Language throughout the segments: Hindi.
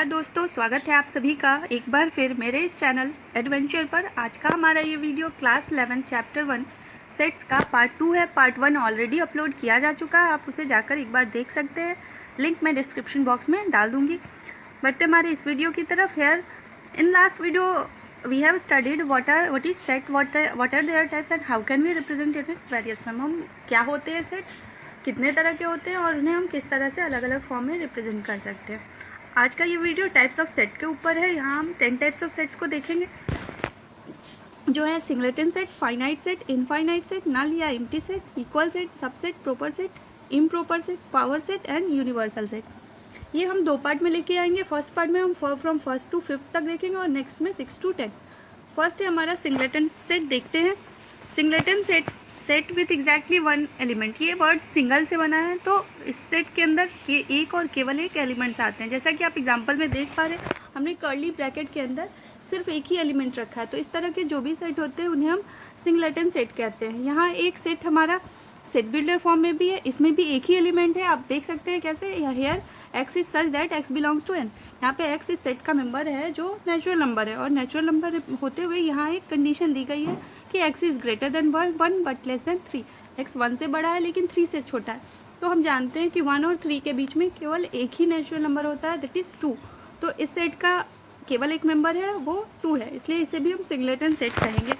नमस्कार दोस्तों, स्वागत है आप सभी का एक बार फिर मेरे इस चैनल एडवेंचर पर। आज का हमारा ये वीडियो क्लास 11 चैप्टर 1 सेट्स का पार्ट 2 है। पार्ट 1 ऑलरेडी अपलोड किया जा चुका है, आप उसे जाकर एक बार देख सकते हैं। लिंक मैं डिस्क्रिप्शन बॉक्स में डाल दूंगी। बढ़ते हमारे इस वीडियो की तरफ। Here in last video we have studied what is set, what are their types and how can we represent it in various form। हम क्या होते हैं सेट, कितने तरह के होते हैं और उन्हें हम किस तरह से अलग अलग फॉर्म में रिप्रेजेंट कर सकते हैं। आज का ये वीडियो टाइप्स ऑफ सेट के ऊपर है। यहाँ हम 10 टाइप्स ऑफ सेट्स को देखेंगे, जो है singleton set, finite set, infinite set, null या empty set, equal set, subset, proper set, improper set, power set and universal set. ये हम दो पार्ट में लेके आएंगे। फर्स्ट पार्ट में हम फ्रॉम फर्स्ट टू फिफ्थ तक देखेंगे और नेक्स्ट में 6 to 10। फर्स्ट है हमारा सिंगलेटन सेट। देखते हैं singleton set with exactly one element. ये वर्ड सिंगल से बना है, तो इस सेट के अंदर एक और केवल एक एलिमेंट्स आते हैं। जैसा कि आप एग्जांपल में देख पा रहे हैं, हमने कर्ली ब्रैकेट के अंदर सिर्फ एक ही एलिमेंट रखा है। तो इस तरह के जो भी सेट होते हैं उन्हें हम सिंगलेटन सेट कहते हैं। यहाँ एक सेट हमारा सेट बिल्डर फॉर्म में भी है, इसमें भी एक ही एलिमेंट है। आप देख सकते हैं कैसे, here X is such that X belongs to N. यहाँ पे एक्स इस सेट का मेंबर है जो नेचुरल नंबर है, और नेचुरल नंबर होते हुए यहाँ एक कंडीशन दी गई है कि x is greater than 1 but less then 3। x 1 से बड़ा है लेकिन 3 से छोटा है। तो हम जानते हैं कि 1 और 3 के बीच में केवल एक ही नेचुरल नंबर होता है, दैट इज 2। तो इस सेट का केवल एक मेंबर है, वो 2 है, इसलिए इसे भी हम सिंगलेटन सेट कहेंगे।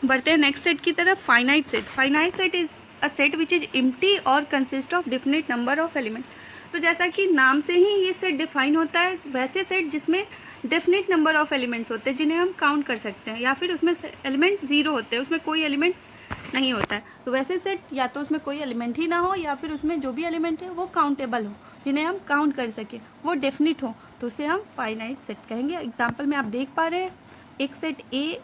बढ़ते हैं नेक्स्ट सेट की तरफ, finite set. Finite set is a set which is empty और consist of definite number of element. तो जैसा कि नाम से ही ये सेट डिफाइन होता है, वैसे सेट जिसमें डेफिनेट नंबर ऑफ एलिमेंट्स होते हैं जिन्हें हम काउंट कर सकते हैं, या फिर उसमें एलिमेंट 0 होते हैं, उसमें कोई एलिमेंट नहीं होता है। तो वैसे सेट या तो उसमें कोई एलिमेंट ही ना हो, या फिर उसमें जो भी एलिमेंट है वो काउंटेबल हो, जिन्हें हम काउंट कर सके, वो डेफिनेट हो, तो उसे हम फाइनाइट सेट कहेंगे। एग्जाम्पल में आप देख पा रहे हैं, एक सेट ए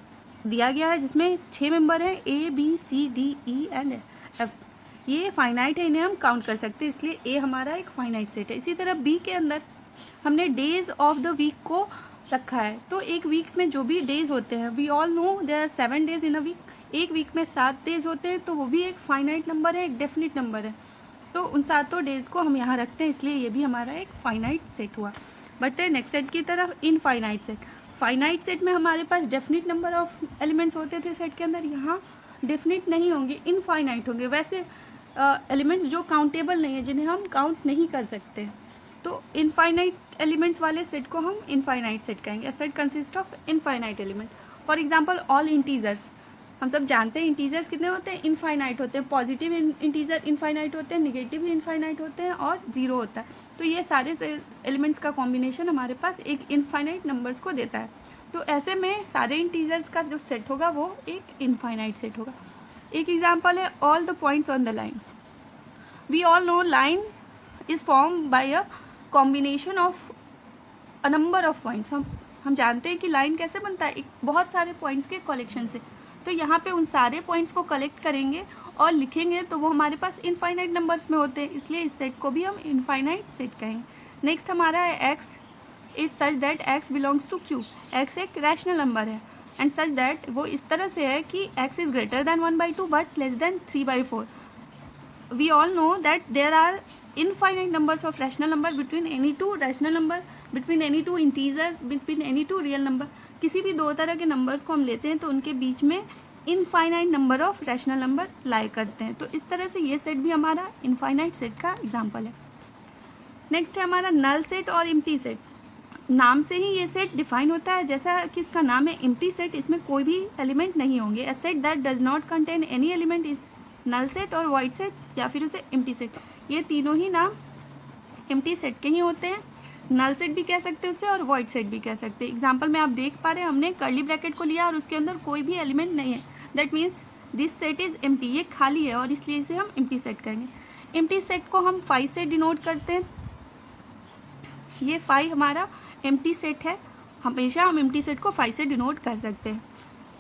दिया गया है जिसमें 6 मेंबर हैं, A B C D E and F। ये फाइनाइट है, इन्हें हम काउंट कर सकते हैं, इसलिए ए हमारा एक फाइनाइट सेट है। इसी तरह बी के अंदर हमने डेज ऑफ द वीक को रखा है। तो एक वीक में जो भी डेज होते हैं, we all know there are 7 days in a week. एक वीक में 7 डेज होते हैं, तो वो भी एक फाइनाइट नंबर है, एक डेफिनिट नंबर है। तो उन 7 डेज को हम यहाँ रखते हैं, इसलिए ये भी हमारा एक फाइनाइट सेट हुआ। बढ़ते हैं नेक्स्ट सेट की तरफ, इनफाइनाइट सेट। फाइनाइट सेट में हमारे पास डेफिनिट नंबर ऑफ एलिमेंट्स होते थे सेट के अंदर, यहाँ डेफिनिट नहीं होंगे, इनफाइनाइट होंगे। वैसे एलिमेंट्स जो काउंटेबल नहीं है, जिन्हें हम काउंट नहीं कर सकते, तो इनफाइनाइट एलिमेंट्स वाले सेट को हम इनफाइनाइट सेट कहेंगे। A set consist of infinite element. For example all integers. हम सब जानते हैं इंटीजर्स कितने होते हैं, इनफाइनाइट होते हैं। पॉजिटिव इंटीजर इनफाइनाइट होते हैं, निगेटिव इनफाइनाइट होते हैं, और 0 होता है। तो ये सारे एलिमेंट्स का कॉम्बिनेशन हमारे पास एक इनफाइनाइट नंबर्स को देता है। तो ऐसे में सारे इंटीजर्स का जो सेट होगा वो एक इनफाइनाइट सेट होगा। एक एग्जाम्पल है all the points on the line. We all know line is form by a combination of a number of points. हम जानते हैं कि लाइन कैसे बनता है, एक बहुत सारे पॉइंट्स के कलेक्शन से। तो यहाँ पे उन सारे पॉइंट्स को कलेक्ट करेंगे और लिखेंगे, तो वो हमारे पास इनफाइनाइट नंबर्स में होते हैं, इसलिए इस सेट को भी हम इनफाइनाइट सेट कहेंगे। नेक्स्ट हमारा है X is such that X belongs to Q. X एक रैशनल नंबर है, एंड सच दैट वो इस तरह से है कि X is greater than 1/2 but less than 3/4। We all know that there are infinite numbers of rational number between any two rational number, between any two integers, between any two real number। किसी भी दो तरह के नंबर्स को हम लेते हैं तो उनके बीच में infinite number of rational number lie करते हैं। तो इस तरह से ये सेट भी हमारा इनफाइनाइट सेट का एग्जाम्पल है। नेक्स्ट है हमारा नल सेट और एम्प्टी सेट। नाम से ही ये सेट डिफाइन होता है, जैसा कि इसका नाम है एम्प्टी सेट, इसमें कोई भी एलिमेंट नहीं होंगे। A set that does not contain any element is null set और वाइड सेट, या फिर उसे एम्प्टी सेट। ये तीनों ही नाम एम्प्टी सेट के ही होते हैं। नल सेट भी कह सकते हैं उसे, और वाइड सेट भी कह सकते हैं। एग्जांपल में आप देख पा रहे हैं, हमने कर्ली ब्रैकेट को लिया और उसके अंदर कोई भी एलिमेंट नहीं है, that means this set is empty. ये खाली है और इसलिए इसे हम एम्प्टी सेट कहेंगे। एम्प्टी सेट को हम 5 से डिनोट करते हैं। ये 5 हमारा एम्प्टी सेट है, हमेशा हम एम्प्टी सेट को 5 से डिनोट कर सकते हैं।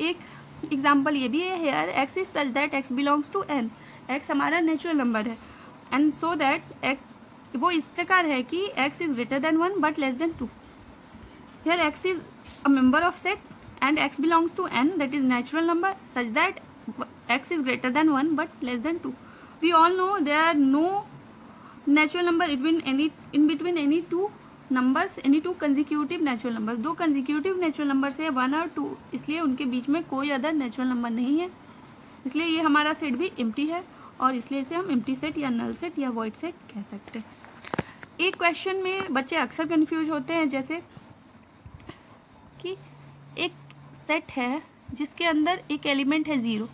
एक एग्जाम्पल ये भी है, here X is such that X belongs to N. X हमारा नेचुरल नंबर है, एंड सो दैट एक्स वो इस प्रकार है कि X is greater than 1 but less than 2। Here X is a member of set and X belongs to N, that is natural number such that X is greater than 1 but less than 2। We all know there are no natural number in between any two numbers any two consecutive natural number, दो कंजिक्यूटिव नेचुरल नंबर्स है 1 और 2, इसलिए उनके बीच में कोई अदर नेचुरल नंबर नहीं है, इसलिए ये हमारा सेट भी एम्प्टी है और इसलिए इसे हम एम्प्टी सेट या नल सेट या वॉइड सेट कह सकते हैं। एक क्वेश्चन में बच्चे अक्सर कंफ्यूज होते हैं, जैसे कि एक सेट है जिसके अंदर एक एलिमेंट है 0,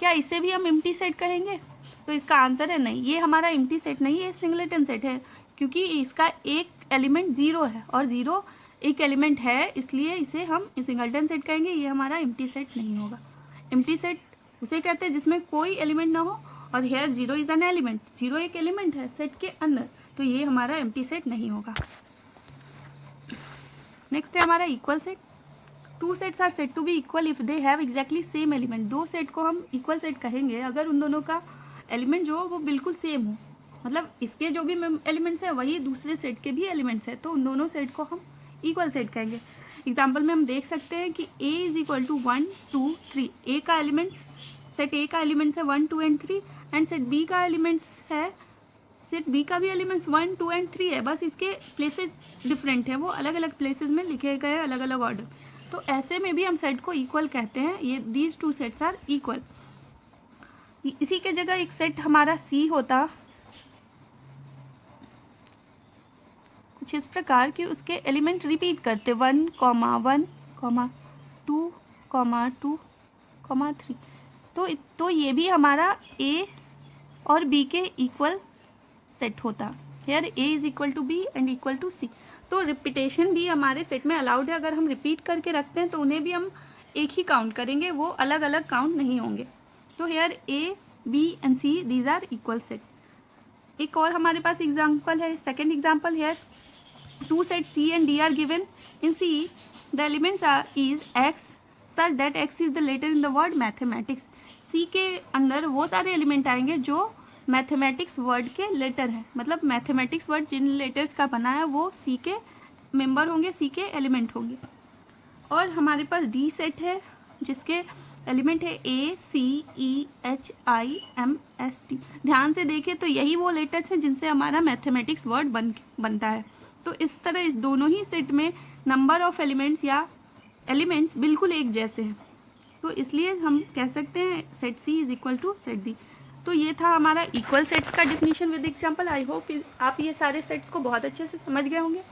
क्या इसे भी हम एम्प्टी सेट कहेंगे? तो इसका आंसर है नहीं, ये हमारा एम्प्टी सेट नहीं है, सिंगलेटन सेट है, क्योंकि इसका एक एलिमेंट 0 है और 0 एक एलिमेंट है, इसलिए इसे हम सिंगलटन सेट कहेंगे, ये हमारा एम्प्टी सेट नहीं होगा। एम्प्टी सेट उसे कहते हैं जिसमें कोई एलिमेंट ना हो, और हेयर 0 इज एन एलिमेंट, 0 एक एलिमेंट है सेट के अंदर, तो ये हमारा एम्प्टी सेट नहीं होगा। नेक्स्ट है हमारा equal set. Two sets are set to be equal if they have exactly same element, दो सेट को हम इक्वल सेट कहेंगे अगर उन दोनों का एलिमेंट जो वो बिल्कुल सेम हो, मतलब इसके जो भी एलिमेंट्स है वही दूसरे सेट के भी एलिमेंट्स है, तो उन दोनों सेट को हम इक्वल सेट कहेंगे। एग्जाम्पल में हम देख सकते हैं कि a इज इक्वल टू 1 2 3, ए का एलिमेंट सेट ए का एलिमेंट्स है 1 2 एंड 3, एंड सेट बी का एलिमेंट्स है, सेट बी का भी एलिमेंट्स 1 2 एंड 3 है, बस इसके प्लेसेस डिफरेंट है, वो अलग अलग प्लेसेस में लिखे गए हैं अलग अलग ऑर्डर, तो ऐसे में भी हम सेट को इक्वल कहते हैं। ये these two sets are equal. इसी के जगह एक सेट हमारा सी होता कुछ इस प्रकार कि उसके एलिमेंट रिपीट करते 1 1 2 2 3, तो ये भी हमारा ए और बी के इक्वल सेट होता। Here A is equal to B and equal to C, तो रिपीटेशन भी हमारे सेट में अलाउड है, अगर हम रिपीट करके रखते हैं तो उन्हें भी हम एक ही काउंट करेंगे, वो अलग अलग काउंट नहीं होंगे। तो here A B and C these are equal sets. एक और हमारे पास एग्जाम्पल है, सेकेंड एग्जाम्पल है, two set C and D are given in C, the elements are is X such that X is the letter in the word mathematics. C के अंदर वो सारे एलिमेंट आएंगे जो मैथमेटिक्स वर्ड के लेटर हैं, मतलब मैथमेटिक्स वर्ड जिन लेटर्स का बना है वो सी के मेंबर होंगे, सी के एलिमेंट होंगे। और हमारे पास डी सेट है जिसके एलिमेंट है A C E H I M S T. ध्यान से देखें तो यही वो लेटर्स हैं जिनसे हमारा मैथमेटिक्स वर्ड बनता है। तो इस तरह इस दोनों ही सेट में नंबर ऑफ एलिमेंट्स या एलिमेंट्स बिल्कुल एक जैसे हैं, तो इसलिए हम कह सकते हैं set C is equal to set D. तो ये था हमारा इक्वल सेट्स का definition with example. I hope आप ये सारे सेट्स को बहुत अच्छे से समझ गए होंगे।